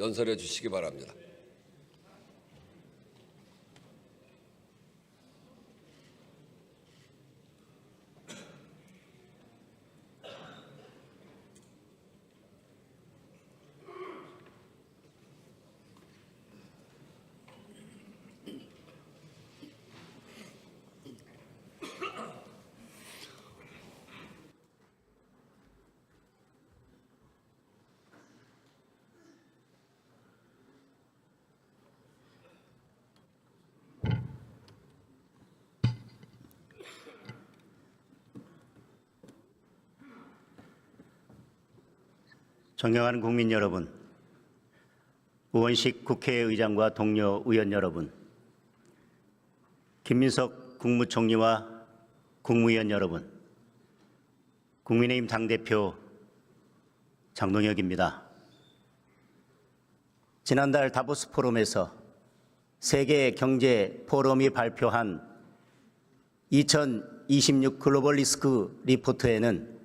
연설해 주시기 바랍니다. 존경하는 국민 여러분, 우원식 국회의장과 동료 의원 여러분, 김민석 국무총리와 국무위원 여러분, 국민의힘 당대표 장동혁입니다. 지난달 다보스 포럼에서 세계 경제 포럼이 발표한 2026 글로벌 리스크 리포트에는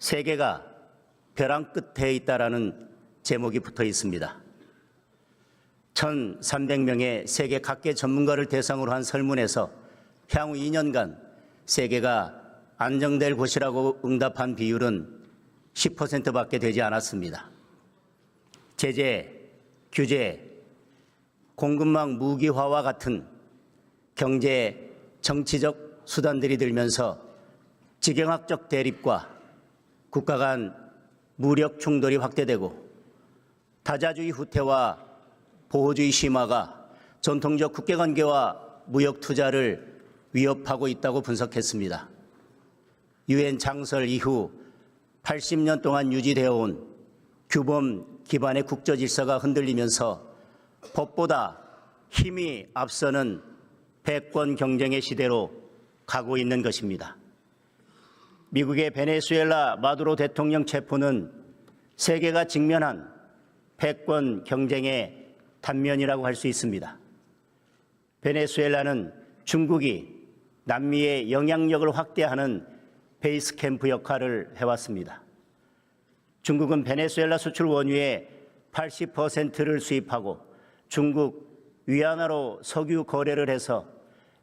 세계가 벼랑 끝에 있다라는 제목이 붙어 있습니다. 1,300명의 세계 각계 전문가를 대상으로 한 설문에서 향후 2년간 세계가 안정될 곳이라고 응답한 비율은 10%밖에 되지 않았습니다. 제재, 규제, 공급망 무기화와 같은 경제, 정치적 수단들이 들면서 지경학적 대립과 국가 간 무력 충돌이 확대되고 다자주의 후퇴와 보호주의 심화가 전통적 국제관계와 무역 투자를 위협하고 있다고 분석했습니다. 유엔 창설 이후 80년 동안 유지되어 온 규범 기반의 국제 질서가 흔들리면서 법보다 힘이 앞서는 패권 경쟁의 시대로 가고 있는 것입니다. 미국의 베네수엘라 마두로 대통령 체포는 세계가 직면한 패권 경쟁의 단면이라고 할 수 있습니다. 베네수엘라는 중국이 남미의 영향력을 확대하는 베이스 캠프 역할을 해왔습니다. 중국은 베네수엘라 수출 원유의 80%를 수입하고 중국 위안화로 석유 거래를 해서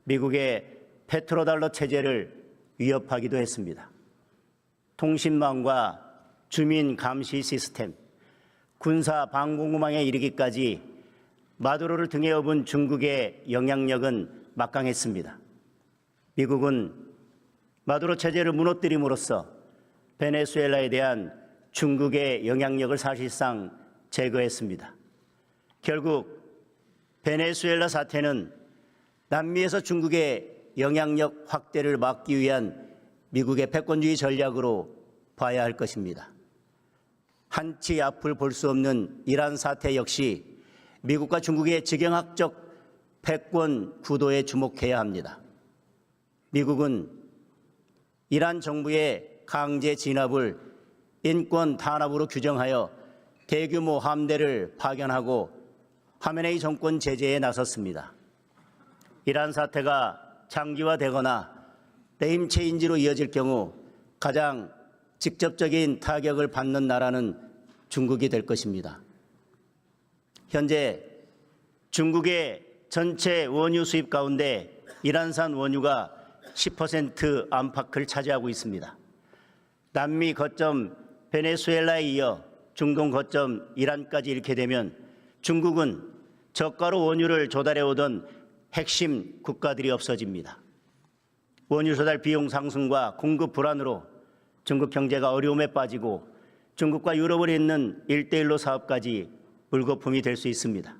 미국의 페트로달러 체제를 위협하기도 했습니다. 통신망과 주민 감시 시스템, 군사 방공망에 이르기까지 마두로를 등에 업은 중국의 영향력은 막강했습니다. 미국은 마두로 체제를 무너뜨림으로써 베네수엘라에 대한 중국의 영향력을 사실상 제거했습니다. 결국 베네수엘라 사태는 남미에서 중국의 영향력 확대를 막기 위한 미국의 패권주의 전략으로 봐야 할 것입니다. 한치 앞을 볼 수 없는 이란 사태 역시 미국과 중국의 지경학적 패권 구도에 주목해야 합니다. 미국은 이란 정부의 강제 진압을 인권 탄압으로 규정하여 대규모 함대를 파견하고 하메네이 정권 제재에 나섰습니다. 이란 사태가 장기화되거나 레임 체인지로 이어질 경우 가장 직접적인 타격을 받는 나라는 중국이 될 것입니다. 현재 중국의 전체 원유 수입 가운데 이란산 원유가 10% 안팎을 차지하고 있습니다. 남미 거점 베네수엘라에 이어 중동 거점 이란까지 이렇게 되면 중국은 저가로 원유를 조달해 오던 핵심 국가들이 없어집니다. 원유 조달 비용 상승과 공급 불안으로 중국 경제가 어려움에 빠지고 중국과 유럽을 잇는 1대1로 사업까지 물거품이 될 수 있습니다.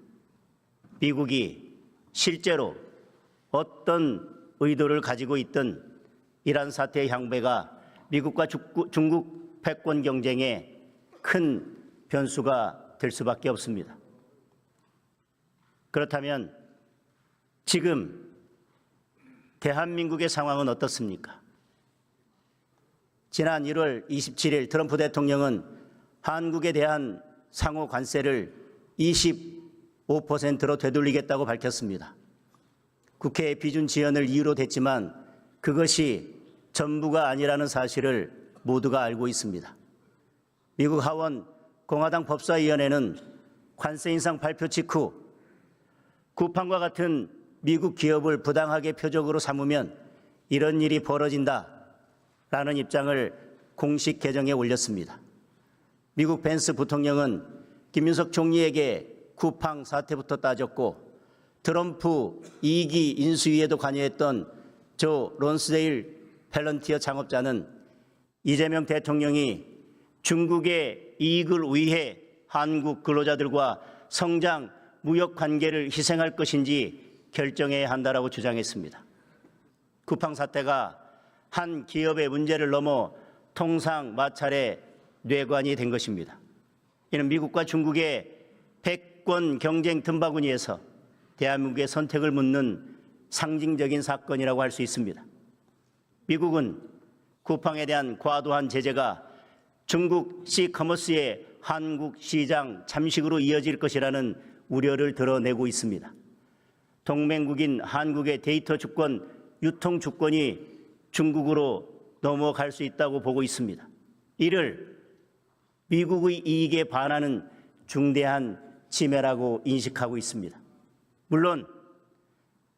미국이 실제로 어떤 의도를 가지고 있든 이란 사태의 향배가 미국과 중국 패권 경쟁에 큰 변수가 될 수밖에 없습니다. 그렇다면 지금 대한민국의 상황은 어떻습니까? 지난 1월 27일 트럼프 대통령은 한국에 대한 상호 관세를 25%로 되돌리겠다고 밝혔습니다. 국회의 비준 지연을 이유로 댔지만 그것이 전부가 아니라는 사실을 모두가 알고 있습니다. 미국 하원 공화당 법사위원회는 관세 인상 발표 직후 쿠팡과 같은 미국 기업을 부당하게 표적으로 삼으면 이런 일이 벌어진다라는 입장을 공식 계정에 올렸습니다. 미국 펜스 부통령은 김윤석 총리에게 쿠팡 사태부터 따졌고 트럼프 2기 인수위에도 관여했던 조 론스데일 펠런티어 창업자는 이재명 대통령이 중국의 이익을 위해 한국 근로자들과 성장 무역 관계를 희생할 것인지 결정해야 한다라고 주장했습니다. 쿠팡 사태가 한 기업의 문제를 넘어 통상 마찰의 뇌관이 된 것입니다. 이는 미국과 중국의 패권 경쟁 tum바구니에서 대한민국의 선택을 묻는 상징적인 사건이라고 할 수 있습니다. 미국은 쿠팡에 대한 과도한 제재가 중국 시커머스의 한국 시장 잠식으로 이어질 것이라는 우려를 드러내고 있습니다. 동맹국인 한국의 데이터 주권, 유통 주권이 중국으로 넘어갈 수 있다고 보고 있습니다. 이를 미국의 이익에 반하는 중대한 침해라고 인식하고 있습니다. 물론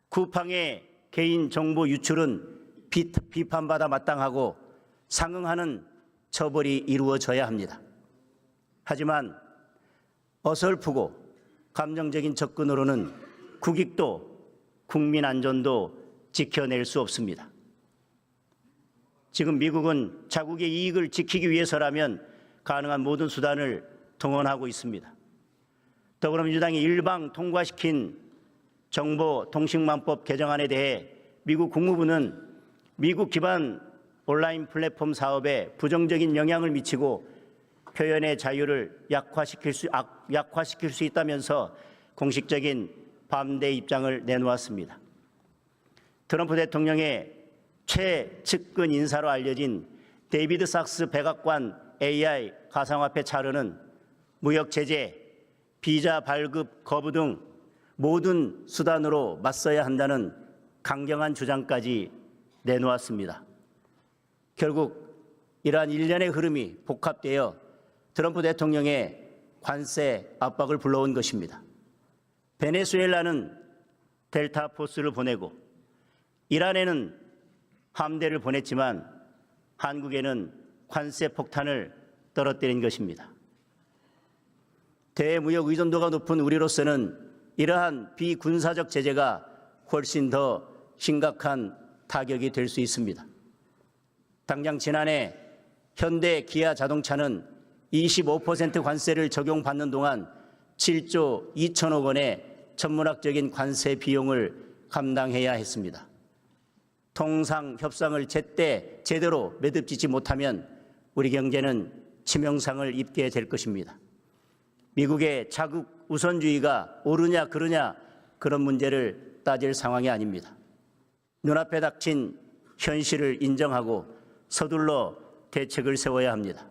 쿠팡의 개인정보 유출은 비판받아 마땅하고 상응하는 처벌이 이루어져야 합니다. 하지만 어설프고 감정적인 접근으로는 국익도 국민 안전도 지켜낼 수 없습니다. 지금 미국은 자국의 이익을 지키기 위해서라면 가능한 모든 수단을 동원하고 있습니다. 더불어민주당이 일방 통과시킨 정보통신망법 개정안에 대해 미국 국무부는 미국 기반 온라인 플랫폼 사업에 부정적인 영향을 미치고 표현의 자유를 약화시킬 수 있다면서 공식적인 반대 입장을 내놓았습니다. 트럼프 대통령의 최측근 인사로 알려진 데이비드 sak스 백악관 AI 가상화폐 차르는 무역 제재, 비자 발급 거부 등 모든 수단으로 맞서야 한다는 강경한 주장까지 내놓았습니다. 결국 이러한 일련의 흐름이 복합되어 트럼프 대통령의 관세 압박을 불러온 것입니다. 베네수엘라는 델타 포스를 보내고 이란에는 함대를 보냈지만 한국에는 관세 폭탄을 떨어뜨린 것입니다. 대무역 의존도가 높은 우리로서는 이러한 비군사적 제재가 훨씬 더 심각한 타격이 될 수 있습니다. 당장 지난해 현대 기아 자동차는 25% 관세를 적용받는 동안 7조 2천억 원의 천문학적인 관세 비용을 감당해야 했습니다. 통상 협상을 제대로 매듭짓지 못하면 우리 경제는 치명상을 입게 될 것입니다. 미국의 자국 우선주의가 옳으냐 그르냐 그런 문제를 따질 상황이 아닙니다. 눈앞에 닥친 현실을 인정하고 서둘러 대책을 세워야 합니다.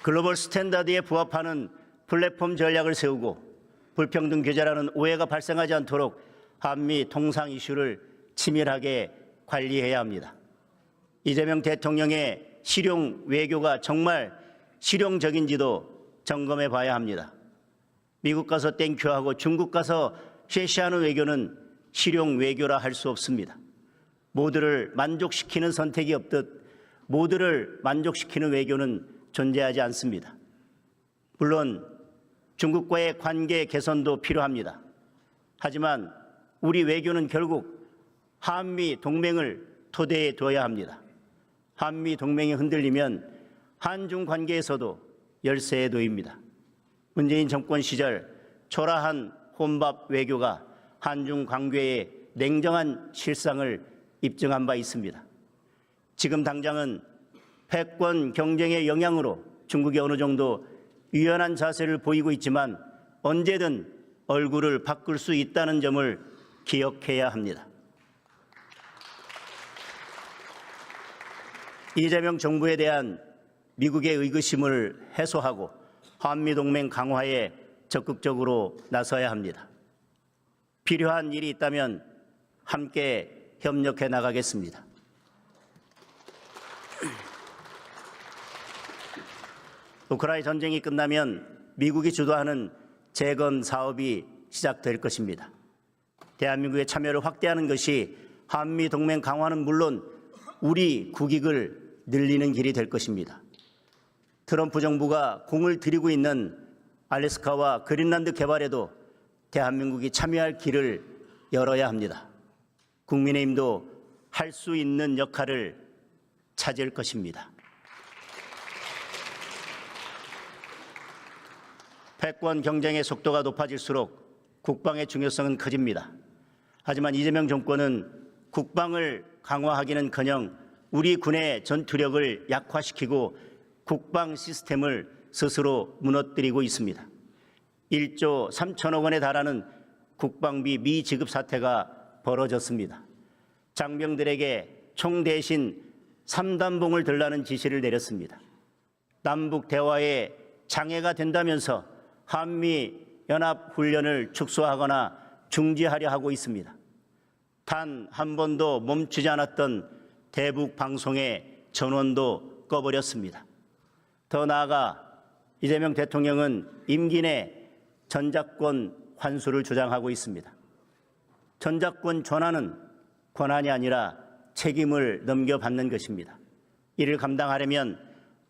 글로벌 스탠다드에 부합하는 플랫폼 전략을 세우고 불평등 규제라는 오해가 발생하지 않도록 한미 통상 이슈를 치밀하게 관리해야 합니다. 이재명 대통령의 실용 외교가 정말 실용적인지도 점검해 봐야 합니다. 미국 가서 땡큐하고 중국 가서 쉐시하는 외교는 실용 외교라 할 수 없습니다. 모두를 만족시키는 선택이 없듯 모두를 만족시키는 외교는 존재하지 않습니다. 물론 중국과의 관계 개선도 필요합니다. 하지만 우리 외교는 결국 한미 동맹을 토대에 둬야 합니다. 한미 동맹이 흔들리면 한중 관계에서도 열세에 놓입니다. 문재인 정권 시절 초라한 혼밥 외교가 한중 관계의 냉정한 실상을 입증한 바 있습니다. 지금 당장은 패권 경쟁의 영향으로 중국이 어느 정도 유연한 자세를 보이고 있지만 언제든 얼굴을 바꿀 수 있다는 점을 기억해야 합니다. 이재명 정부에 대한 미국의 의구심을 해소하고 한미동맹 강화에 적극적으로 나서야 합니다. 필요한 일이 있다면 함께 협력해 나가겠습니다. 우크라이나 전쟁이 끝나면 미국이 주도하는 재건 사업이 시작될 것입니다. 대한민국의 참여를 확대하는 것이 한미 동맹 강화는 물론 우리 국익을 늘리는 길이 될 것입니다. 트럼프 정부가 공을 들이고 있는 알래스카와 그린란드 개발에도 대한민국이 참여할 길을 열어야 합니다. 국민의힘도 할 수 있는 역할을 찾을 것입니다. 패권 경쟁의 속도가 높아질수록 국방의 중요성은 커집니다. 하지만 이재명 정권은 국방을 강화하기는커녕 우리 군의 전투력을 약화시키고 국방 시스템을 스스로 무너뜨리고 있습니다. 1조 3천억 원에 달하는 국방비 미지급 사태가 벌어졌습니다. 장병들에게 총 대신 3단봉을 들라는 지시를 내렸습니다. 남북 대화에 장애가 된다면서 한미 연합훈련을 축소하거나 중지하려 하고 있습니다. 단 한 번도 멈추지 않았던 대북 방송의 전원도 꺼버렸습니다. 더 나아가 이재명 대통령은 임기 내 전작권 환수를 주장하고 있습니다. 전작권 전환은 권한이 아니라 책임을 넘겨받는 것입니다. 이를 감당하려면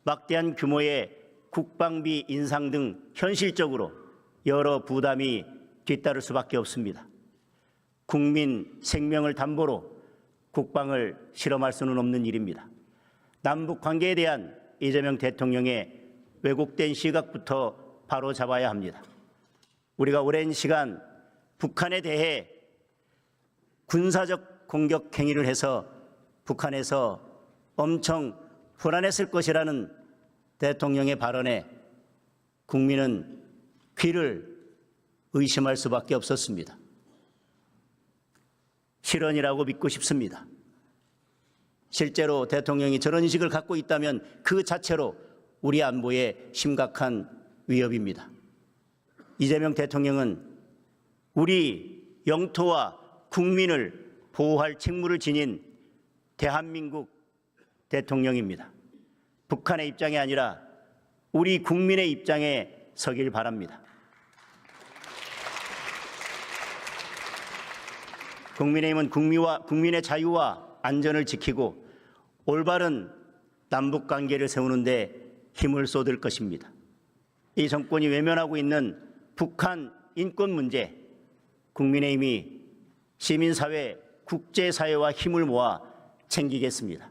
막대한 규모의 국방비 인상 등 현실적으로 여러 부담이 뒤따를 수밖에 없습니다. 국민 생명을 담보로 국방을 실험할 수는 없는 일입니다. 남북 관계에 대한 이재명 대통령의 왜곡된 시각부터 바로잡아야 합니다. 우리가 오랜 시간 북한에 대해 군사적 공격 행위를 해서 북한에서 엄청 불안했을 것이라는 대통령의 발언에 국민은 귀를 의심할 수밖에 없었습니다. 실언이라고 믿고 싶습니다. 실제로 대통령이 저런 인식을 갖고 있다면 그 자체로 우리 안보에 심각한 위협입니다. 이재명 대통령은 우리 영토와 국민을 보호할 책무를 지닌 대한민국 대통령입니다. 북한의 입장이 아니라 우리 국민의 입장에 서길 바랍니다. 국민의힘은 국민의 자유와 안전을 지키고 올바른 남북관계를 세우는 데 힘을 쏟을 것입니다. 이 정권이 외면하고 있는 북한 인권 문제, 국민의힘이 시민사회, 국제사회와 힘을 모아 챙기겠습니다.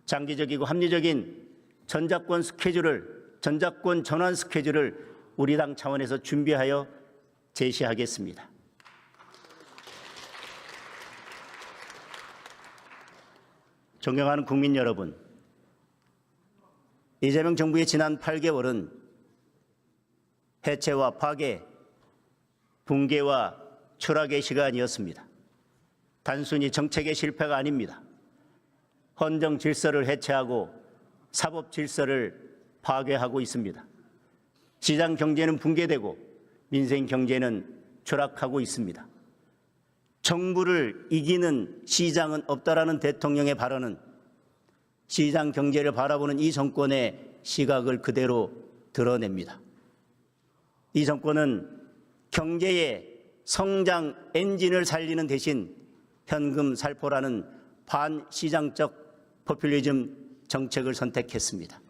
장기적이고 합리적인 전작권 전환 스케줄을 우리 당 차원에서 준비하여 제시하겠습니다. 존경하는 국민 여러분, 이재명 정부의 지난 8개월은 해체와 파괴, 붕괴와 추락의 시간이었습니다. 단순히 정책의 실패가 아닙니다. 헌정 질서를 해체하고 사법 질서를 파괴하고 있습니다. 시장 경제는 붕괴되고 민생 경제는 추락하고 있습니다. 정부를 이기는 시장은 없다라는 대통령의 발언은 시장 경제를 바라보는 이 정권의 시각을 그대로 드러냅니다. 이 정권은 경제의 성장 엔진을 살리는 대신 현금 살포라는 반시장적 포퓰리즘 정책을 선택했습니다.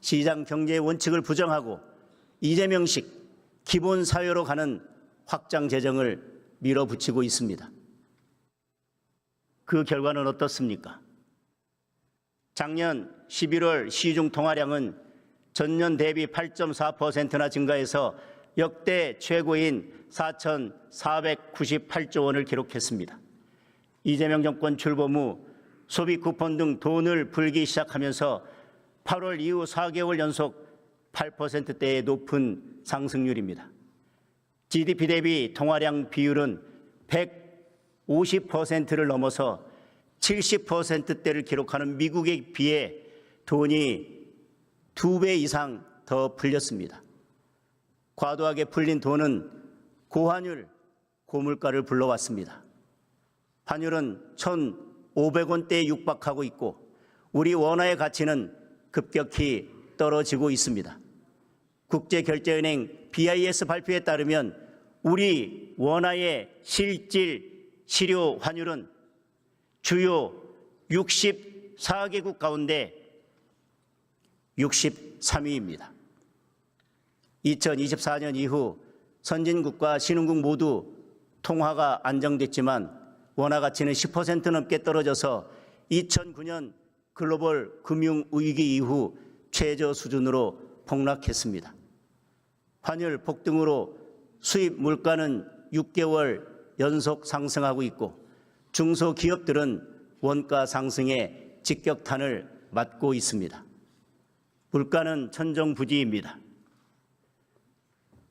시장 경제의 원칙을 부정하고 이재명식 기본사회로 가는 확장 재정을 밀어붙이고 있습니다. 그 결과는 어떻습니까? 작년 11월 시중 통화량은 전년 대비 8.4%나 증가해서 역대 최고인 4,498조 원을 기록했습니다. 이재명 정권 출범 후 소비 쿠폰 등 돈을 풀기 시작하면서 8월 이후 4개월 연속 8%대의 높은 상승률입니다. GDP 대비 통화량 비율은 150%를 넘어서 70%대를 기록하는 미국에 비해 돈이 2배 이상 더 풀렸습니다. 과도하게 풀린 돈은 고환율, 고물가를 불러왔습니다. 환율은 1,500원대에 육박하고 있고 우리 원화의 가치는 급격히 떨어지고 있습니다. 국제결제은행 BIS 발표에 따르면 우리 원화의 실질 실효 환율은 주요 64개국 가운데 63위입니다. 2024년 이후 선진국과 신흥국 모두 통화가 안정됐지만 원화 가치는 10% 넘게 떨어져서 2009년 글로벌 금융위기 이후 최저 수준으로 폭락했습니다. 환율 폭등으로 수입 물가는 6개월 연속 상승하고 있고 중소기업들은 원가 상승에 직격탄을 맞고 있습니다. 물가는 천정부지입니다.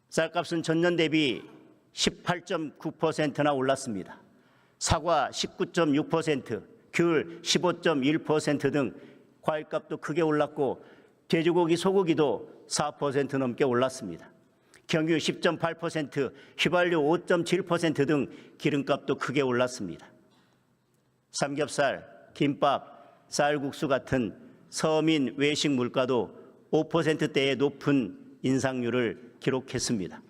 쌀값은 전년 대비 18.9%나 올랐습니다. 사과 19.6%, 귤 15.1% 등 과일값도 크게 올랐고 돼지고기, 소고기도 4% 넘게 올랐습니다. 경유 10.8%, 휘발유 5.7% 등 기름값도 크게 올랐습니다. 삼겹살, 김밥, 쌀국수 같은 서민 외식 물가도 5%대의 높은 인상률을 기록했습니다.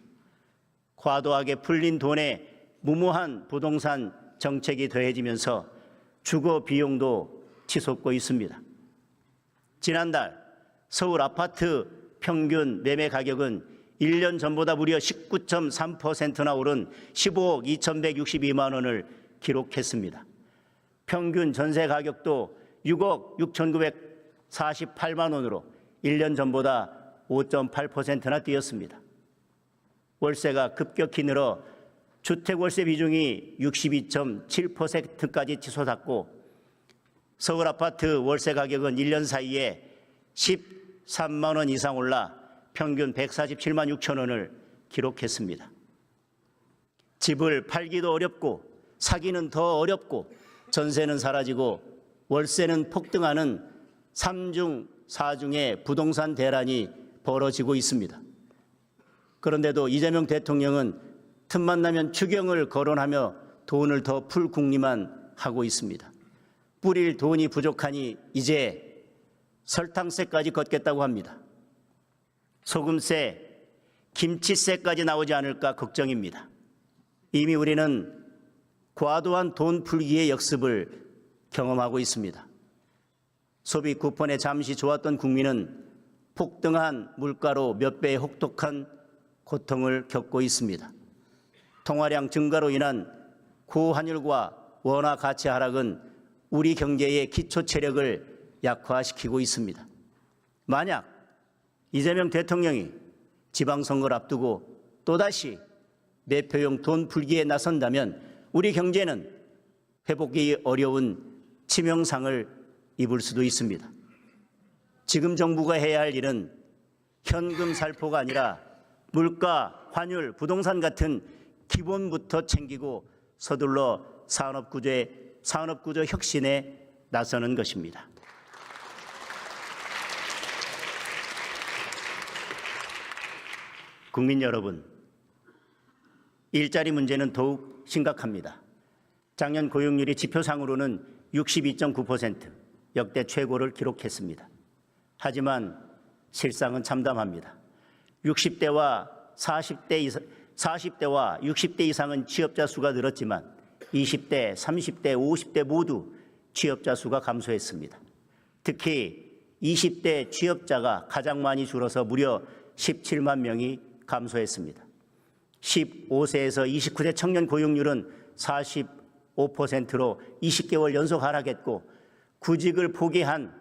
과도하게 풀린 돈에 무모한 부동산 정책이 더해지면서 주거 비용도 치솟고 있습니다. 지난달 서울 아파트 평균 매매 가격은 1년 전보다 무려 19.3%나 오른 15억 2,162만 원을 기록했습니다. 평균 전세 가격도 6억 6,948만 원으로 1년 전보다 5.8%나 뛰었습니다. 월세가 급격히 늘어 주택월세 비중이 62.7%까지 치솟았고 서울 아파트 월세 가격은 1년 사이에 13만 원 이상 올라 평균 147만 6천 원을 기록했습니다. 집을 팔기도 어렵고 사기는 더 어렵고 전세는 사라지고 월세는 폭등하는 3중 4중의 부동산 대란이 벌어지고 있습니다. 그런데도 이재명 대통령은 틈만 나면 추경을 거론하며 돈을 더 풀 궁리만 하고 있습니다. 뿌릴 돈이 부족하니 이제 설탕세까지 걷겠다고 합니다. 소금세, 김치세까지 나오지 않을까 걱정입니다. 이미 우리는 과도한 돈 풀기의 역습을 경험하고 있습니다. 소비 쿠폰에 잠시 좋았던 국민은 폭등한 물가로 몇 배의 혹독한 고통을 겪고 있습니다. 통화량 증가로 인한 고환율과 원화 가치 하락은 우리 경제의 기초 체력을 약화시키고 있습니다. 만약 이재명 대통령이 지방선거를 앞두고 또다시 매표용 돈 풀기에 나선다면 우리 경제는 회복이 어려운 치명상을 입을 수도 있습니다. 지금 정부가 해야 할 일은 현금 살포가 아니라 물가, 환율, 부동산 같은 기본부터 챙기고 서둘러 산업구조 혁신에 나서는 것입니다. 국민 여러분, 일자리 문제는 더욱 심각합니다. 작년 고용률이 지표상으로는 62.9%, 역대 최고를 기록했습니다. 하지만 실상은 참담합니다. 40대와 60대 이상은 취업자 수가 늘었지만 20대, 30대, 50대 모두 취업자 수가 감소했습니다. 특히 20대 취업자가 가장 많이 줄어서 무려 17만 명이 감소했습니다. 15세에서 29세 청년 고용률은 45%로 20개월 연속 하락했고 구직을 포기한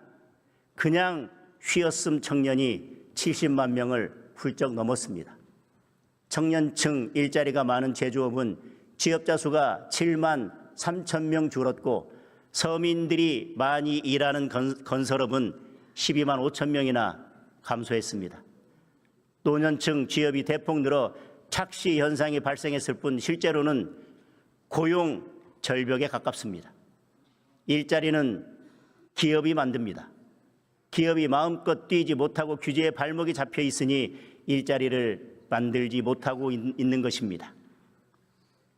그냥 쉬었음 청년이 70만 명을 훌쩍 넘었습니다. 청년층 일자리가 많은 제조업은 취업자 수가 7만 3천 명 줄었고 서민들이 많이 일하는 건설업은 12만 5천 명이나 감소했습니다. 노년층 취업이 대폭 늘어 착시 현상이 발생했을 뿐 실제로는 고용 절벽에 가깝습니다. 일자리는 기업이 만듭니다. 기업이 마음껏 뛰지 못하고 규제에 발목이 잡혀 있으니 일자리를 만들지 못하고 있는 것입니다.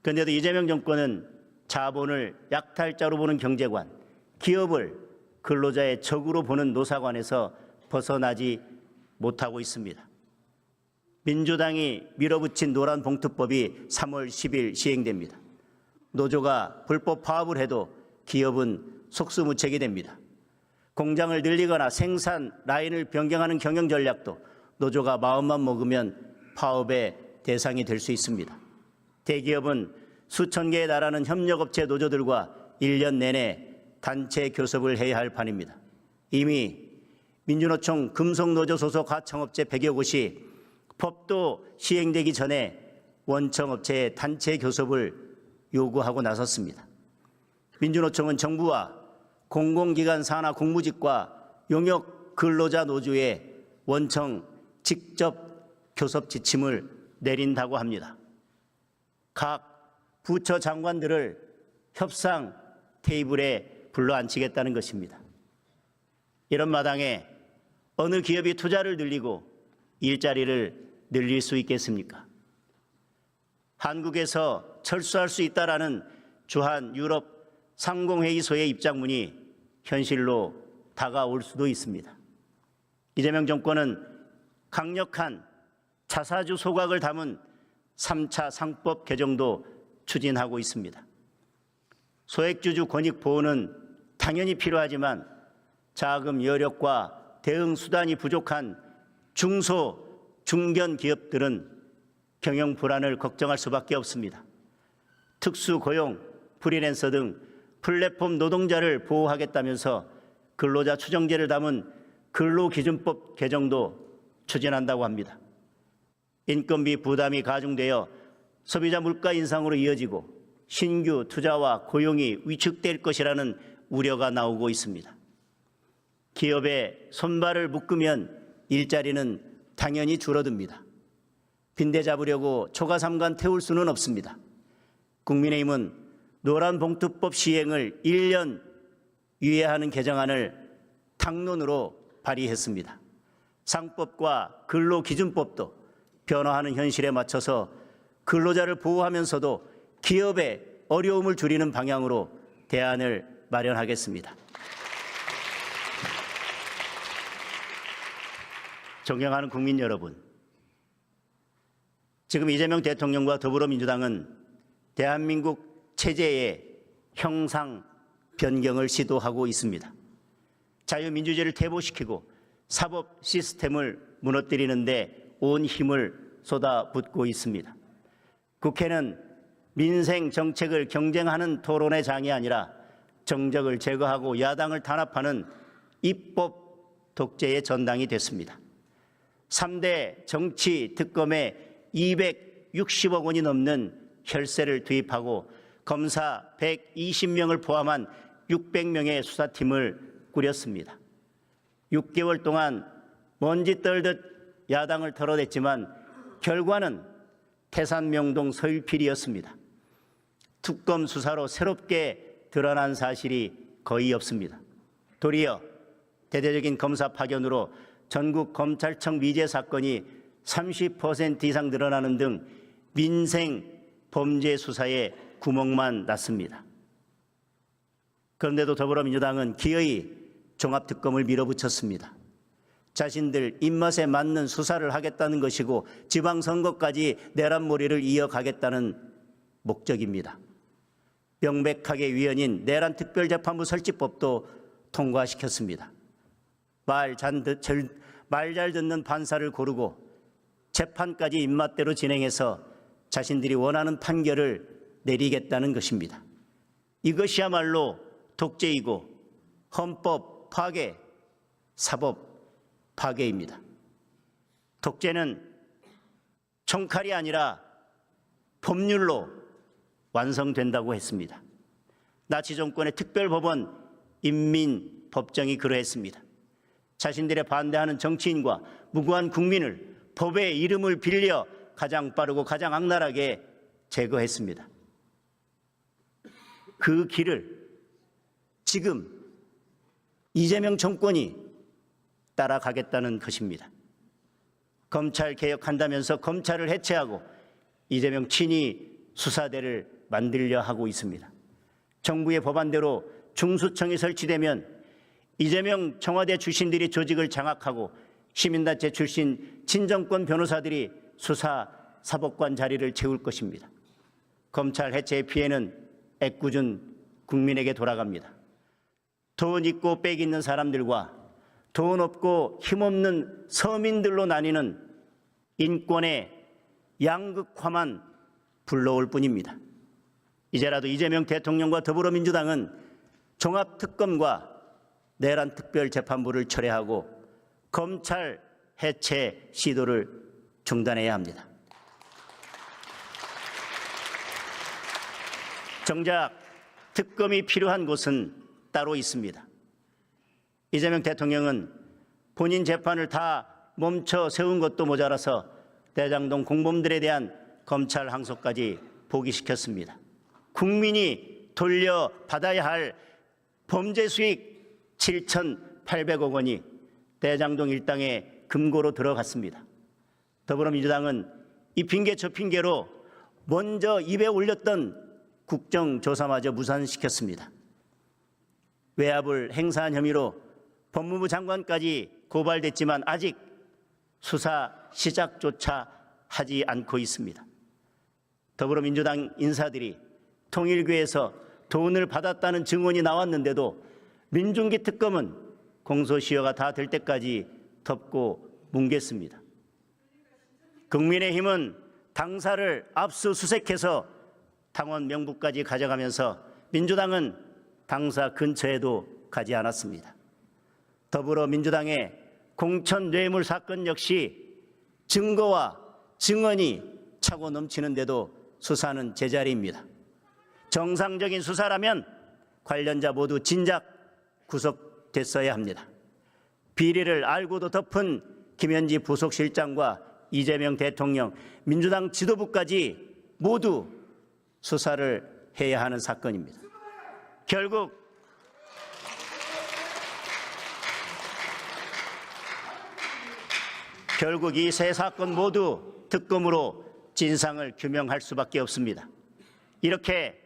그런데도 이재명 정권은 자본을 약탈자로 보는 경제관, 기업을 근로자의 적으로 보는 노사관에서 벗어나지 못하고 있습니다. 민주당이 밀어붙인 노란봉투법이 3월 10일 시행됩니다. 노조가 불법 파업을 해도 기업은 속수무책이 됩니다. 공장을 늘리거나 생산 라인을 변경하는 경영 전략도 노조가 마음만 먹으면 파업의 대상이 될 수 있습니다. 대기업은 수천 개에 달하는 협력업체 노조들과 1년 내내 단체 교섭을 해야 할 판입니다. 이미 민주노총 금속노조 소속 하청업체 100여 곳이 법도 시행되기 전에 원청업체의 단체 교섭을 요구하고 나섰습니다. 민주노총은 정부와 공공기관 산하 공무직과 용역 근로자 노조의 원청 직접 교섭 지침을 내린다고 합니다. 각 부처 장관들을 협상 테이블에 불러앉히겠다는 것입니다. 이런 마당에 어느 기업이 투자를 늘리고 일자리를 늘릴 수 있겠습니까? 한국에서 철수할 수 있다라는 주한 유럽 상공회의소의 입장문이 현실로 다가올 수도 있습니다. 이재명 정권은 강력한 자사주 소각을 담은 3차 상법 개정도 추진하고 있습니다. 소액주주 권익 보호는 당연히 필요하지만 자금 여력과 대응 수단이 부족한 중소, 중견 기업들은 경영 불안을 걱정할 수밖에 없습니다. 특수고용, 프리랜서 등 플랫폼 노동자를 보호하겠다면서 근로자 추정제를 담은 근로기준법 개정도 추진한다고 합니다. 인건비 부담이 가중되어 소비자 물가 인상으로 이어지고 신규 투자와 고용이 위축될 것이라는 우려가 나오고 있습니다. 기업에 손발을 묶으면 일자리는 당연히 줄어듭니다. 빈대 잡으려고 초가삼간 태울 수는 없습니다. 국민의힘은 노란봉투법 시행을 1년 유예하는 개정안을 당론으로 발의했습니다. 상법과 근로기준법도 변화하는 현실에 맞춰서 근로자를 보호하면서도 기업의 어려움을 줄이는 방향으로 대안을 마련하겠습니다. 존경하는 국민 여러분, 지금 이재명 대통령과 더불어민주당은 대한민국 체제의 형상 변경을 시도하고 있습니다. 자유민주주의를 퇴보시키고 사법 시스템을 무너뜨리는 데 온 힘을 쏟아붓고 있습니다. 국회는 민생 정책을 경쟁하는 토론의 장이 아니라 정적을 제거하고 야당을 단합하는 입법 독재의 전당이 됐습니다. 3대 정치 특검에 260억 원이 넘는 혈세를 투입하고 검사 120명을 포함한 600명의 수사팀을 꾸렸습니다. 6개월 동안 먼지 떨듯 야당을 털어냈지만 결과는 태산명동 서일필이었습니다. 특검 수사로 새롭게 드러난 사실이 거의 없습니다. 도리어 대대적인 검사 파견으로 전국 검찰청 미제 사건이 30% 이상 늘어나는 등 민생 범죄 수사에 구멍만 났습니다. 그런데도 더불어민주당은 기어이 종합특검을 밀어붙였습니다. 자신들 입맛에 맞는 수사를 하겠다는 것이고 지방선거까지 내란몰이를 이어가겠다는 목적입니다. 명백하게 위헌인 내란특별재판부 설치법도 통과시켰습니다. 말 잘 듣는 판사를 고르고 재판까지 입맛대로 진행해서 자신들이 원하는 판결을 내리겠다는 것입니다. 이것이야말로 독재이고 헌법 파괴, 사법 파괴입니다. 독재는 총칼이 아니라 법률로 완성된다고 했습니다. 나치 정권의 특별법원 인민법정이 그러했습니다. 자신들의 반대하는 정치인과 무고한 국민을 법의 이름을 빌려 가장 빠르고 가장 악랄하게 제거했습니다. 그 길을 지금 이재명 정권이 따라가겠다는 것입니다. 검찰 개혁한다면서 검찰을 해체하고 이재명 친위 수사대를 만들려 하고 있습니다. 정부의 법안대로 중수청이 설치되면 이재명 청와대 출신들이 조직을 장악하고 시민단체 출신 친정권 변호사들이 수사 사법관 자리를 채울 것입니다. 검찰 해체의 피해는 애꿎은 국민에게 돌아갑니다. 돈 있고 빽 있는 사람들과 돈 없고 힘없는 서민들로 나뉘는 인권의 양극화만 불러올 뿐입니다. 이제라도 이재명 대통령과 더불어민주당은 종합특검과 내란 특별재판부를 철회하고 검찰 해체 시도를 중단해야 합니다. 정작 특검이 필요한 곳은 따로 있습니다. 이재명 대통령은 본인 재판을 다 멈춰 세운 것도 모자라서 대장동 공범들에 대한 검찰 항소까지 포기시켰습니다. 국민이 돌려받아야 할 범죄 수익 7,800억 원이 대장동 일당의 금고로 들어갔습니다. 더불어민주당은 이 핑계 저 핑계로 먼저 입에 올렸던 국정조사마저 무산시켰습니다. 외압을 행사한 혐의로 법무부 장관까지 고발됐지만 아직 수사 시작조차 하지 않고 있습니다. 더불어민주당 인사들이 통일교에서 돈을 받았다는 증언이 나왔는데도 민중기 특검은 공소시효가 다 될 때까지 덮고 뭉갰습니다. 국민의힘은 당사를 압수수색해서 당원 명부까지 가져가면서 민주당은 당사 근처에도 가지 않았습니다. 더불어민주당의 공천 뇌물 사건 역시 증거와 증언이 차고 넘치는데도 수사는 제자리입니다. 정상적인 수사라면 관련자 모두 진작 구속됐어야 합니다. 비리를 알고도 덮은 김현지 부속실장과 이재명 대통령, 민주당 지도부까지 모두 수사를 해야 하는 사건입니다. 결국 이 세 사건 모두 특검으로 진상을 규명할 수밖에 없습니다. 이렇게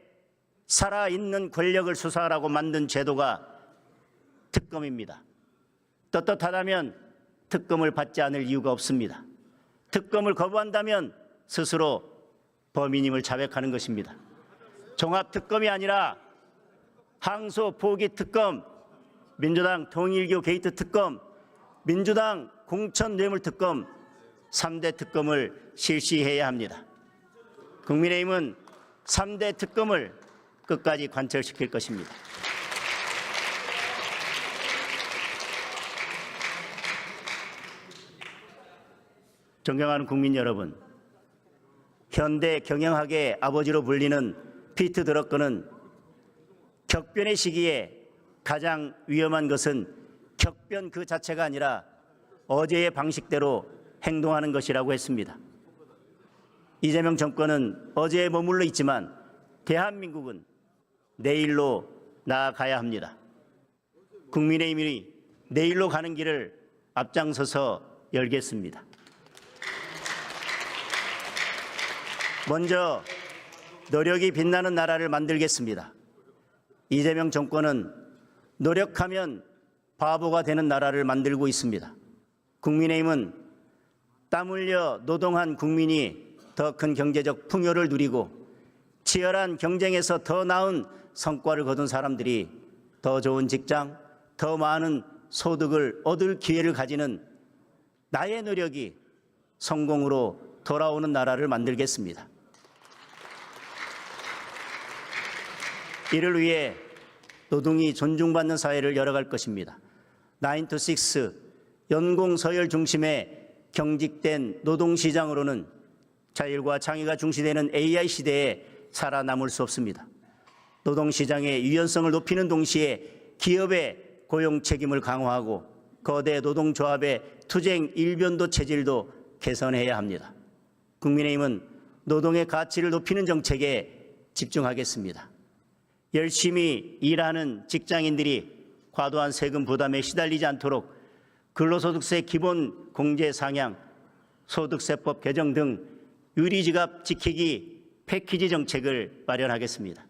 살아있는 권력을 수사하라고 만든 제도가 특검입니다. 떳떳하다면 특검을 받지 않을 이유가 없습니다. 특검을 거부한다면 스스로 범인임을 자백하는 것입니다. 종합특검이 아니라 항소 포기 특검, 민주당 통일교 게이트 특검, 민주당 공천 뇌물 특검, 3대 특검을 실시해야 합니다. 국민의힘은 3대 특검을 끝까지 관철시킬 것입니다. 존경하는 국민 여러분, 현대 경영학의 아버지로 불리는 피트 드러커는 격변의 시기에 가장 위험한 것은 격변 그 자체가 아니라 어제의 방식대로 행동하는 것이라고 했습니다. 이재명 정권은 어제에 머물러 있지만 대한민국은 내일로 나아가야 합니다. 국민의힘이 내일로 가는 길을 앞장서서 열겠습니다. 먼저 노력이 빛나는 나라를 만들겠습니다. 이재명 정권은 노력하면 바보가 되는 나라를 만들고 있습니다. 국민의힘은 땀 흘려 노동한 국민이 더 큰 경제적 풍요를 누리고 치열한 경쟁에서 더 나은 성과를 거둔 사람들이 더 좋은 직장, 더 많은 소득을 얻을 기회를 가지는 나의 노력이 성공으로 돌아오는 나라를 만들겠습니다. 이를 위해 노동이 존중받는 사회를 열어갈 것입니다. 9to6 연공 서열 중심의 경직된 노동시장으로는 자율과 창의가 중시되는 AI 시대에 살아남을 수 없습니다. 노동시장의 유연성을 높이는 동시에 기업의 고용 책임을 강화하고 거대 노동조합의 투쟁 일변도 체질도 개선해야 합니다. 국민의힘은 노동의 가치를 높이는 정책에 집중하겠습니다. 열심히 일하는 직장인들이 과도한 세금 부담에 시달리지 않도록 근로소득세 기본 공제 상향, 소득세법 개정 등 유리지갑 지키기 패키지 정책을 마련하겠습니다.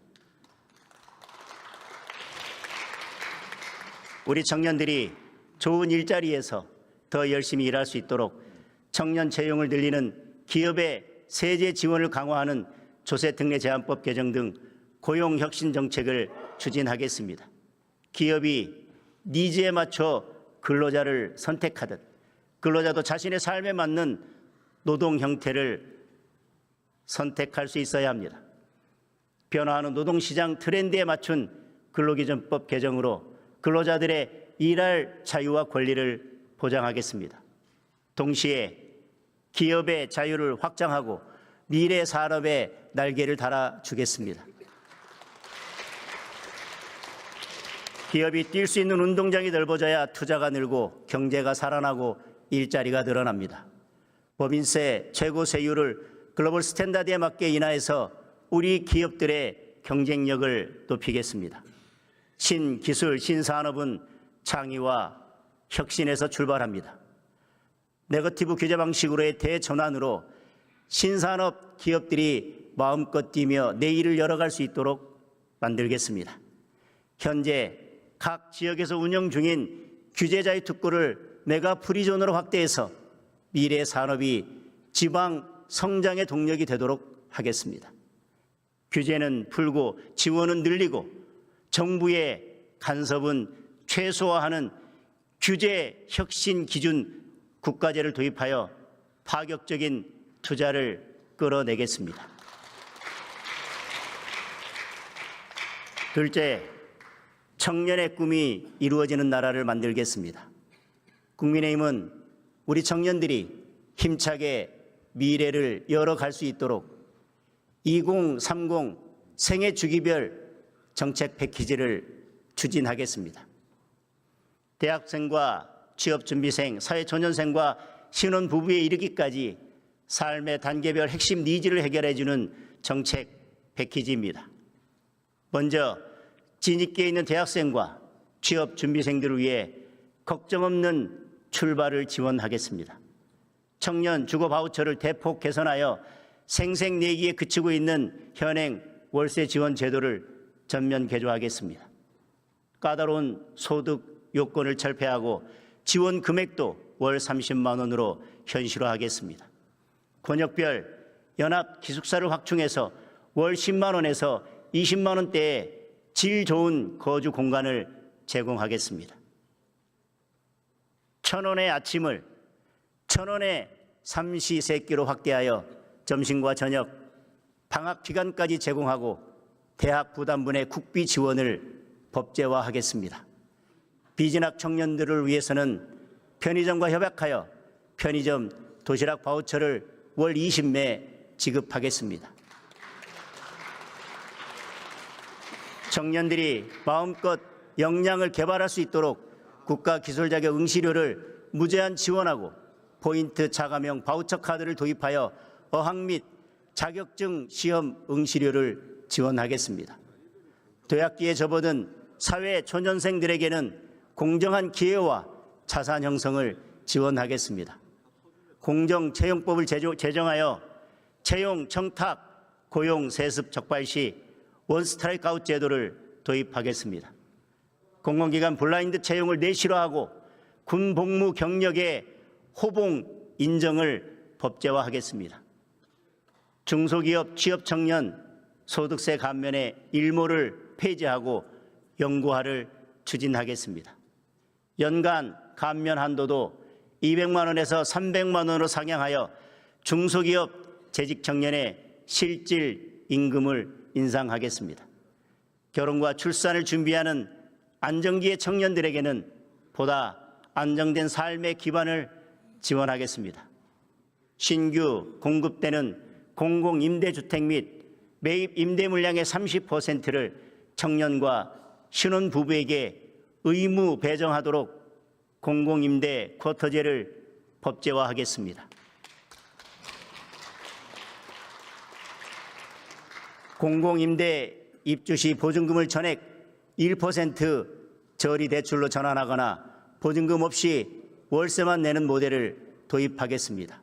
우리 청년들이 좋은 일자리에서 더 열심히 일할 수 있도록 청년 채용을 늘리는 기업의 세제 지원을 강화하는 조세특례 제한법 개정 등 고용혁신 정책을 추진하겠습니다. 기업이 니즈에 맞춰 근로자를 선택하듯 근로자도 자신의 삶에 맞는 노동 형태를 선택할 수 있어야 합니다. 변화하는 노동시장 트렌드에 맞춘 근로기준법 개정으로 근로자들의 일할 자유와 권리를 보장하겠습니다. 동시에 기업의 자유를 확장하고 미래 산업의 날개를 달아주겠습니다. 기업이 뛸 수 있는 운동장이 넓어져야 투자가 늘고 경제가 살아나고 일자리가 늘어납니다. 법인세 최고 세율을 글로벌 스탠다드에 맞게 인하해서 우리 기업들의 경쟁력을 높이겠습니다. 신기술, 신산업은 창의와 혁신에서 출발합니다. 네거티브 규제 방식으로의 대전환으로 신산업 기업들이 마음껏 뛰며 내일을 열어갈 수 있도록 만들겠습니다. 현재 각 지역에서 운영 중인 규제자의 특구를 메가 프리존으로 확대해서 미래 산업이 지방 성장의 동력이 되도록 하겠습니다. 규제는 풀고 지원은 늘리고 정부의 간섭은 최소화하는 규제 혁신 기준 국가제를 도입하여 파격적인 투자를 끌어내겠습니다. 둘째, 청년의 꿈이 이루어지는 나라를 만들겠습니다. 국민의힘은 우리 청년들이 힘차게 미래를 열어갈 수 있도록 2030 생애 주기별 정책 패키지를 추진하겠습니다. 대학생과 취업준비생, 사회초년생과 신혼부부에 이르기까지 삶의 단계별 핵심 니즈를 해결해주는 정책 패키지입니다. 먼저 진입기에 있는 대학생과 취업준비생들을 위해 걱정 없는 출발을 지원하겠습니다. 청년 주거 바우처를 대폭 개선하여 생색내기에 그치고 있는 현행 월세 지원 제도를 전면 개조하겠습니다. 까다로운 소득 요건을 철폐하고 지원 금액도 월 30만 원으로 현실화하겠습니다. 권역별 연합 기숙사를 확충해서 월 10만 원에서 20만 원대의 질 좋은 거주 공간을 제공하겠습니다. 1,000원의 아침을 1,000원의 삼시세끼로 확대하여 점심과 저녁, 방학 기간까지 제공하고 대학 부담분의 국비 지원을 법제화하겠습니다. 비진학 청년들을 위해서는 편의점과 협약하여 편의점 도시락 바우처를 월 20매 지급하겠습니다. 청년들이 마음껏 역량을 개발할 수 있도록 국가 기술 자격 응시료를 무제한 지원하고 포인트 자가명 바우처 카드를 도입하여 어학 및 자격증 시험 응시료를 지원하겠습니다. 도약기에 접어든 사회 초년생들에게는 공정한 기회와 자산 형성을 지원하겠습니다. 공정채용법을 제정하여 채용, 청탁, 고용, 세습 적발 시 원스트라이크 아웃 제도를 도입하겠습니다. 공공기관 블라인드 채용을 내실화하고 군복무 경력의 호봉 인정을 법제화하겠습니다. 중소기업 취업 청년 소득세 감면의 일모를 폐지하고 영구화를 추진하겠습니다. 연간 감면 한도도 200만 원에서 300만 원으로 상향하여 중소기업 재직 청년의 실질 임금을 인상하겠습니다. 결혼과 출산을 준비하는 안정기의 청년들에게는 보다 안정된 삶의 기반을 지원하겠습니다. 신규 공급되는 공공임대주택 및 매입 임대 물량의 30%를 청년과 신혼부부에게 의무 배정하도록 공공임대 쿼터제를 법제화하겠습니다. 공공임대 입주 시 보증금을 전액 1% 저리 대출로 전환하거나 보증금 없이 월세만 내는 모델을 도입하겠습니다.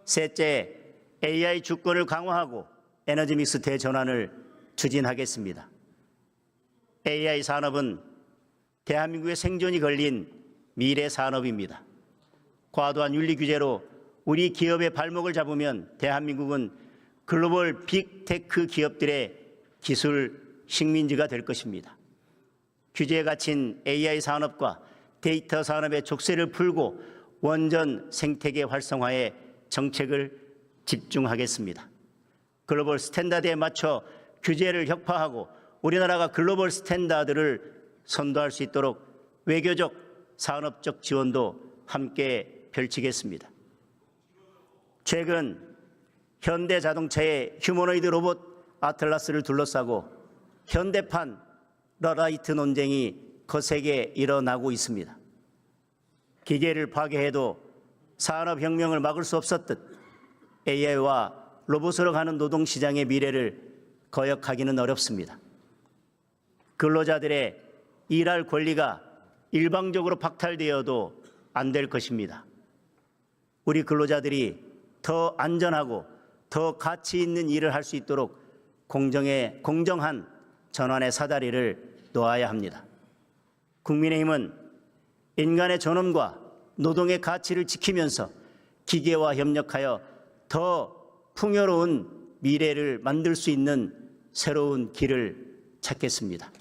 셋째, AI 주권을 강화하고 에너지 믹스 대전환을 추진하겠습니다. AI 산업은 대한민국의 생존이 걸린 미래 산업입니다. 과도한 윤리 규제로 우리 기업의 발목을 잡으면 대한민국은 글로벌 빅테크 기업들의 기술 식민지가 될 것입니다. 규제에 갇힌 AI 산업과 데이터 산업의 족쇄를 풀고 원전 생태계 활성화에 정책을 집중하겠습니다. 글로벌 스탠다드에 맞춰 규제를 혁파하고 우리나라가 글로벌 스탠다드를 선도할 수 있도록 외교적, 산업적 지원도 함께 펼치겠습니다. 최근 현대자동차의 휴머노이드 로봇 아틀라스를 둘러싸고 현대판 러라이트 논쟁이 거세게 일어나고 있습니다. 기계를 파괴해도 산업혁명을 막을 수 없었듯 AI와 로봇으로 가는 노동시장의 미래를 거역하기는 어렵습니다. 근로자들의 일할 권리가 일방적으로 박탈되어도 안 될 것입니다. 우리 근로자들이 더 안전하고 더 가치 있는 일을 할 수 있도록 공정한 전환의 사다리를 놓아야 합니다. 국민의힘은 인간의 존엄과 노동의 가치를 지키면서 기계와 협력하여 더 풍요로운 미래를 만들 수 있는 새로운 길을 찾겠습니다.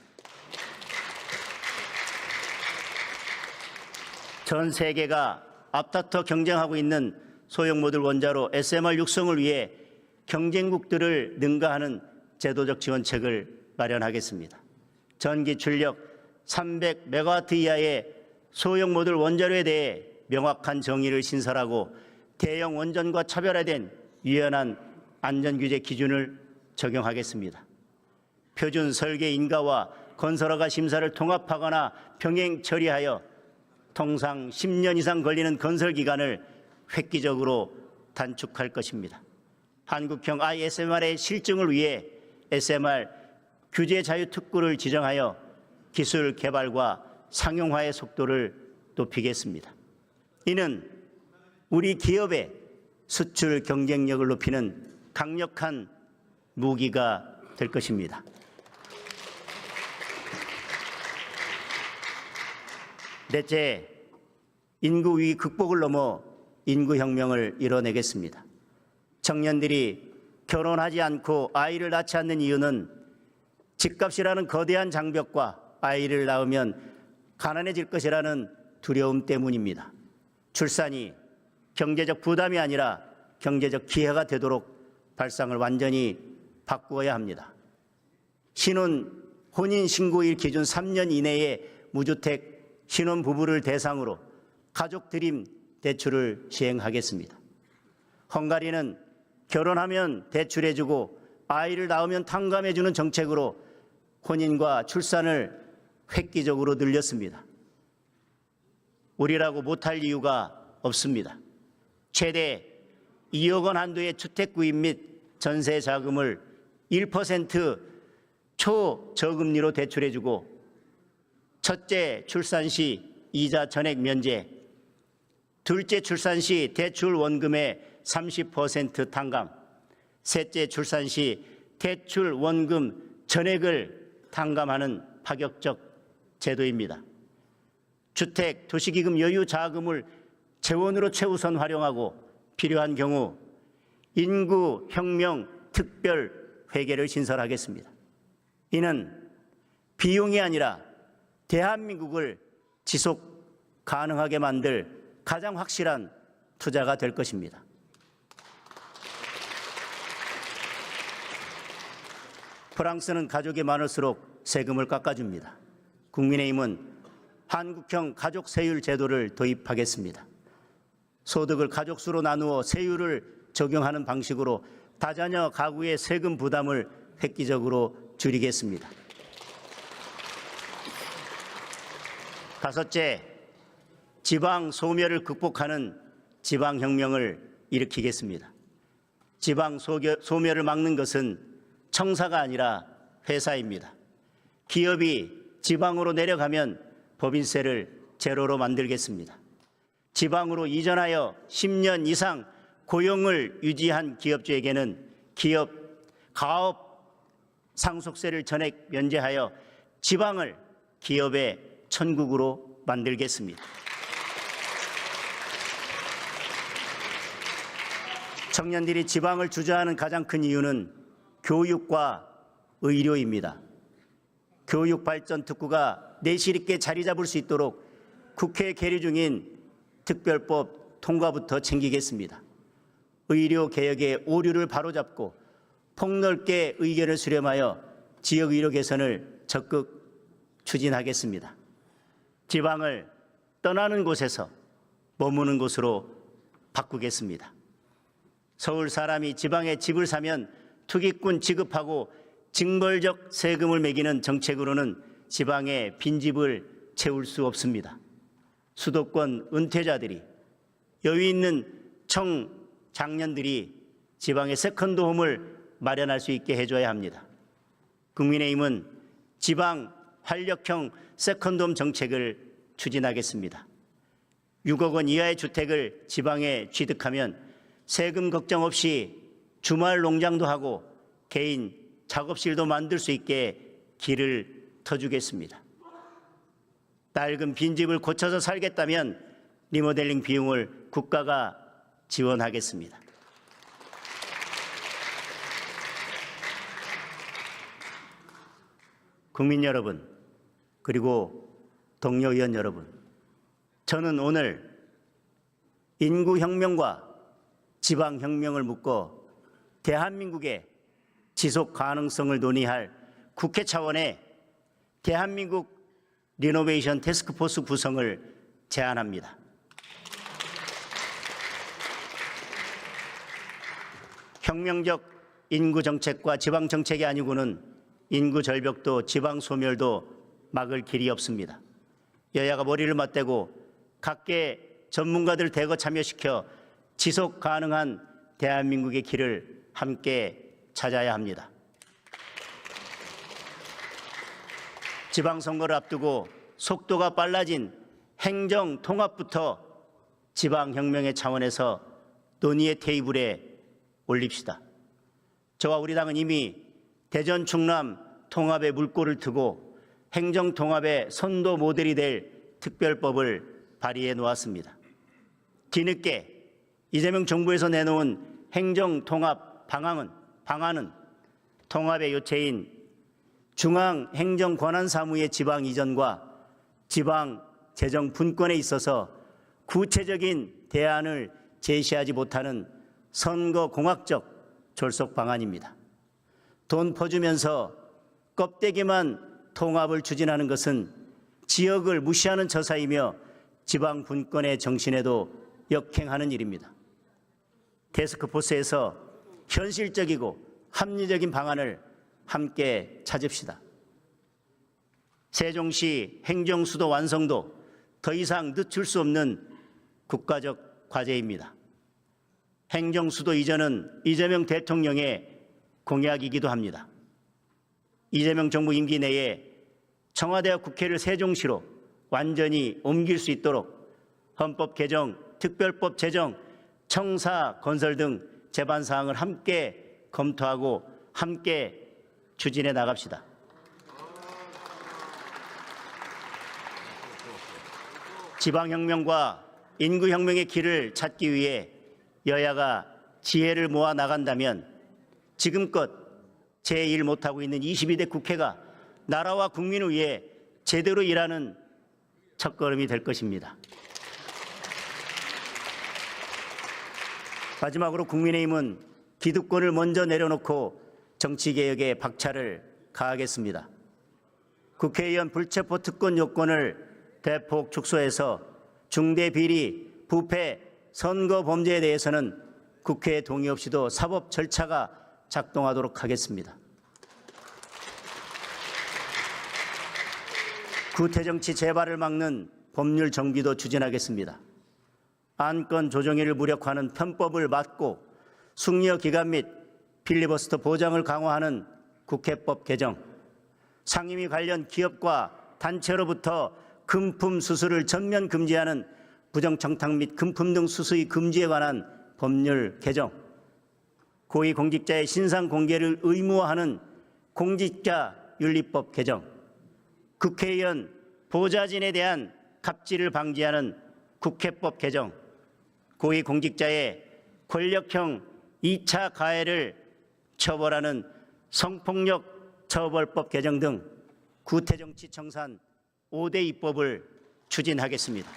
전 세계가 앞다퉈 경쟁하고 있는 소형 모듈 원자로 SMR 육성을 위해 경쟁국들을 능가하는 제도적 지원책을 마련하겠습니다. 전기 출력 300메가와트 이하의 소형 모듈 원자로에 대해 명확한 정의를 신설하고 대형 원전과 차별화된 유연한 안전규제 기준을 적용하겠습니다. 표준 설계 인가와 건설허가 심사를 통합하거나 병행 처리하여 통상 10년 이상 걸리는 건설 기간을 획기적으로 단축할 것입니다. 한국형 ISMR의 실증을 위해 SMR 규제 자유 특구를 지정하여 기술 개발과 상용화의 속도를 높이겠습니다. 이는 우리 기업의 수출 경쟁력을 높이는 강력한 무기가 될 것입니다. 넷째, 인구 위기 극복을 넘어 인구혁명을 이뤄내겠습니다. 청년들이 결혼하지 않고 아이를 낳지 않는 이유는 집값이라는 거대한 장벽과 아이를 낳으면 가난해질 것이라는 두려움 때문입니다. 출산이 경제적 부담이 아니라 경제적 기회가 되도록 발상을 완전히 바꾸어야 합니다. 신혼 혼인신고일 기준 3년 이내에 무주택 신혼부부를 대상으로 가족 드림 대출을 시행하겠습니다. 헝가리는 결혼하면 대출해주고 아이를 낳으면 탕감해주는 정책으로 혼인과 출산을 획기적으로 늘렸습니다. 우리라고 못할 이유가 없습니다. 최대 2억 원 한도의 주택 구입 및 전세 자금을 1% 초저금리로 대출해주고 첫째 출산 시 이자 전액 면제, 둘째 출산 시 대출 원금의 30% 탕감, 셋째 출산 시 대출 원금 전액을 탕감하는 파격적 제도입니다. 주택 도시기금 여유 자금을 재원으로 최우선 활용하고 필요한 경우 인구혁명 특별 회계를 신설하겠습니다. 이는 비용이 아니라 대한민국을 지속 가능하게 만들 가장 확실한 투자가 될 것입니다. 프랑스는 가족이 많을수록 세금을 깎아줍니다. 국민의힘은 한국형 가족 세율 제도를 도입하겠습니다. 소득을 가족수로 나누어 세율을 적용하는 방식으로 다자녀 가구의 세금 부담을 획기적으로 줄이겠습니다. 다섯째, 지방 소멸을 극복하는 지방혁명을 일으키겠습니다. 지방 소멸을 막는 것은 청사가 아니라 회사입니다. 기업이 지방으로 내려가면 법인세를 제로로 만들겠습니다. 지방으로 이전하여 10년 이상 고용을 유지한 기업주에게는 가업 상속세를 전액 면제하여 지방을 기업의 천국으로 만들겠습니다. 청년들이 지방을 주저하는 가장 큰 이유는 교육과 의료입니다. 교육 발전 특구가 내실 있게 자리 잡을 수 있도록 국회에 계류 중인 특별법 통과부터 챙기겠습니다. 의료 개혁의 오류를 바로잡고 폭넓게 의견을 수렴하여 지역 의료 개선을 적극 추진하겠습니다. 지방을 떠나는 곳에서 머무는 곳으로 바꾸겠습니다. 서울 사람이 지방에 집을 사면 투기꾼 취급하고 징벌적 세금을 매기는 정책으로는 지방의 빈집을 채울 수 없습니다. 수도권 은퇴자들이, 여유 있는 청장년들이 지방의 세컨드홈을 마련할 수 있게 해줘야 합니다. 국민의힘은 지방 활력형 세컨드홈 정책을 추진하겠습니다. 6억 원 이하의 주택을 지방에 취득하면 세금 걱정 없이 주말 농장도 하고 개인 작업실도 만들 수 있게 길을 터주겠습니다. 낡은 빈집을 고쳐서 살겠다면 리모델링 비용을 국가가 지원하겠습니다. 국민 여러분, 그리고 동료 의원 여러분, 저는 오늘 인구혁명과 지방혁명을 묶어 대한민국의 지속 가능성을 논의할 국회 차원의 대한민국 리노베이션 태스크포스 구성을 제안합니다. 혁명적 인구정책과 지방정책이 아니고는 인구 절벽도 지방 소멸도 막을 길이 없습니다. 여야가 머리를 맞대고 각계 전문가들 대거 참여시켜 지속 가능한 대한민국의 길을 함께 찾아야 합니다. 지방선거를 앞두고 속도가 빨라진 행정 통합부터 지방혁명의 차원에서 논의의 테이블에 올립시다. 저와 우리 당은 이미 대전 충남 통합의 물꼬를 트고 행정 통합의 선도 모델이 될 특별법을 발의해 놓았습니다. 뒤늦게 이재명 정부에서 내놓은 행정 통합 방안은 통합의 요체인 중앙행정권한사무의 지방 이전과 지방 재정 분권에 있어서 구체적인 대안을 제시하지 못하는 선거공학적 졸속 방안입니다. 돈 퍼주면서 껍데기만 통합을 추진하는 것은 지역을 무시하는 처사이며 지방 분권의 정신에도 역행하는 일입니다. 태스크포스에서 현실적이고 합리적인 방안을 함께 찾읍시다. 세종시 행정수도 완성도 더 이상 늦출 수 없는 국가적 과제입니다. 행정수도 이전은 이재명 대통령의 공약이기도 합니다. 이재명 정부 임기 내에 청와대와 국회를 세종시로 완전히 옮길 수 있도록 헌법 개정, 특별법 제정, 청사 건설 등 제반 사항을 함께 검토하고 함께 추진해 나갑시다. 지방혁명과 인구혁명의 길을 찾기 위해 여야가 지혜를 모아 나간다면 지금껏 제1 못하고 있는 22대 국회가 나라와 국민을 위해 제대로 일하는 첫걸음이 될 것입니다. 마지막으로 국민의힘은 기득권을 먼저 내려놓고 정치개혁에 박차를 가하겠습니다. 국회의원 불체포 특권 요건을 대폭 축소해서 중대비리, 부패, 선거 범죄에 대해서는 국회 동의 없이도 사법 절차가 작동하도록 하겠습니다. 구태정치 재발을 막는 법률 정비도 추진하겠습니다. 안건 조정위를 무력화하는 편법을 막고 숙려 기간 및 필리버스터 보장을 강화하는 국회법 개정, 상임위 관련 기업과 단체로부터 금품 수수를 전면 금지하는 부정청탁 및 금품 등 수수의 금지에 관한 법률 개정, 고위공직자의 신상 공개를 의무화하는 공직자윤리법 개정, 국회의원 보좌진에 대한 갑질을 방지하는 국회법 개정, 고위공직자의 권력형 2차 가해를 처벌하는 성폭력 처벌법 개정 등 구태정치 청산 5대 입법을 추진하겠습니다.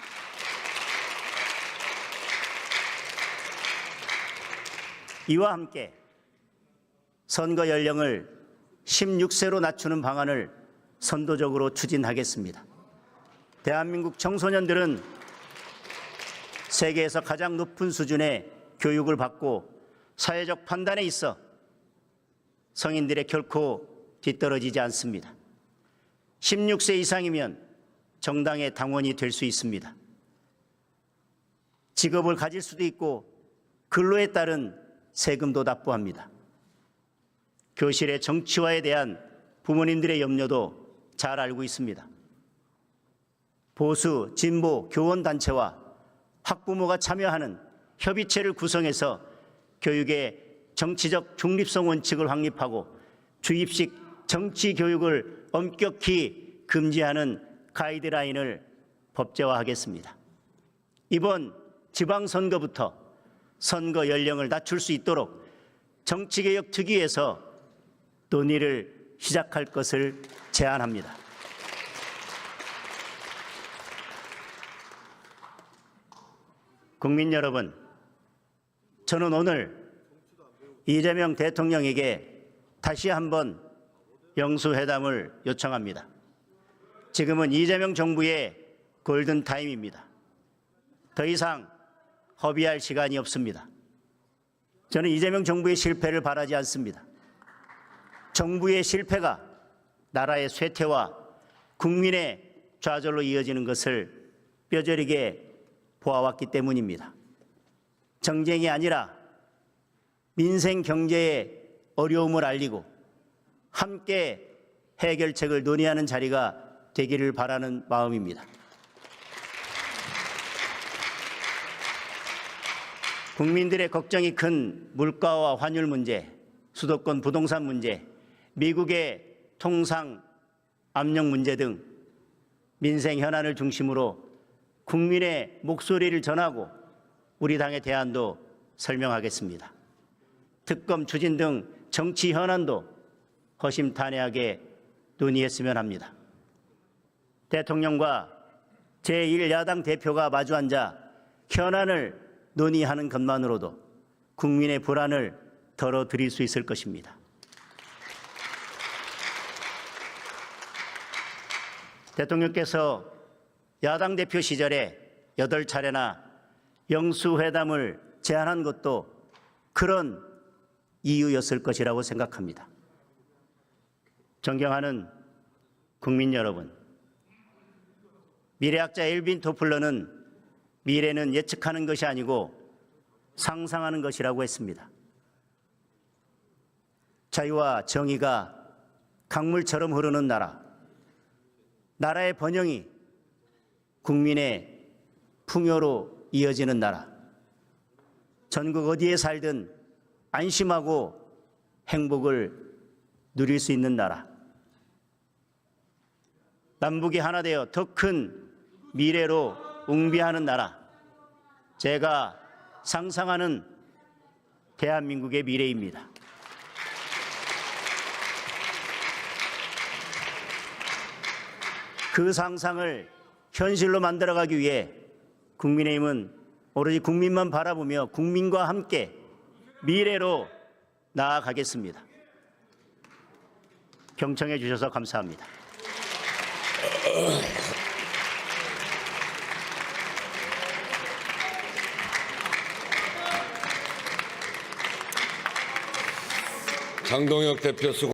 이와 함께 선거 연령을 16세로 낮추는 방안을 선도적으로 추진하겠습니다. 대한민국 청소년들은 세계에서 가장 높은 수준의 교육을 받고 사회적 판단에 있어 성인들의 결코 뒤떨어지지 않습니다. 16세 이상이면 정당의 당원이 될 수 있습니다. 직업을 가질 수도 있고 근로에 따른 세금도 납부합니다. 교실의 정치화에 대한 부모님들의 염려도 잘 알고 있습니다. 보수, 진보, 교원단체와 학부모가 참여하는 협의체를 구성해서 교육의 정치적 중립성 원칙을 확립하고 주입식 정치 교육을 엄격히 금지하는 가이드라인을 법제화하겠습니다. 이번 지방선거부터 선거 연령을 낮출 수 있도록 정치개혁 특위에서 논의를 시작할 것을 제안합니다. 국민 여러분, 저는 오늘 이재명 대통령에게 다시 한번 영수회담을 요청합니다. 지금은 이재명 정부의 골든타임입니다. 더 이상 허비할 시간이 없습니다. 저는 이재명 정부의 실패를 바라지 않습니다. 정부의 실패가 나라의 쇠퇴와 국민의 좌절로 이어지는 것을 뼈저리게 보아왔기 때문입니다. 정쟁이 아니라 민생 경제의 어려움을 알리고 함께 해결책을 논의하는 자리가 되기를 바라는 마음입니다. 국민들의 걱정이 큰 물가와 환율 문제, 수도권 부동산 문제, 미국의 통상 압력 문제 등 민생 현안을 중심으로 국민의 목소리를 전하고 우리 당의 대안도 설명하겠습니다. 특검 추진 등 정치 현안도 허심탄회하게 논의했으면 합니다. 대통령과 제1야당 대표가 마주 앉아 현안을 논의하는 것만으로도 국민의 불안을 덜어드릴 수 있을 것입니다. 대통령께서 야당 대표 시절에 8차례나 영수회담을 제안한 것도 그런 이유였을 것이라고 생각합니다. 존경하는 국민 여러분, 미래학자 엘빈 토플러는 미래는 예측하는 것이 아니고 상상하는 것이라고 했습니다. 자유와 정의가 강물처럼 흐르는 나라, 나라의 번영이 국민의 풍요로 이어지는 나라, 전국 어디에 살든 안심하고 행복을 누릴 수 있는 나라, 남북이 하나 되어 더 큰 미래로 웅비하는 나라, 제가 상상하는 대한민국의 미래입니다. 그 상상을 현실로 만들어가기 위해 국민의힘은 오로지 국민만 바라보며 국민과 함께 미래로 나아가겠습니다. 경청해 주셔서 감사합니다. 장동혁 대표 수고.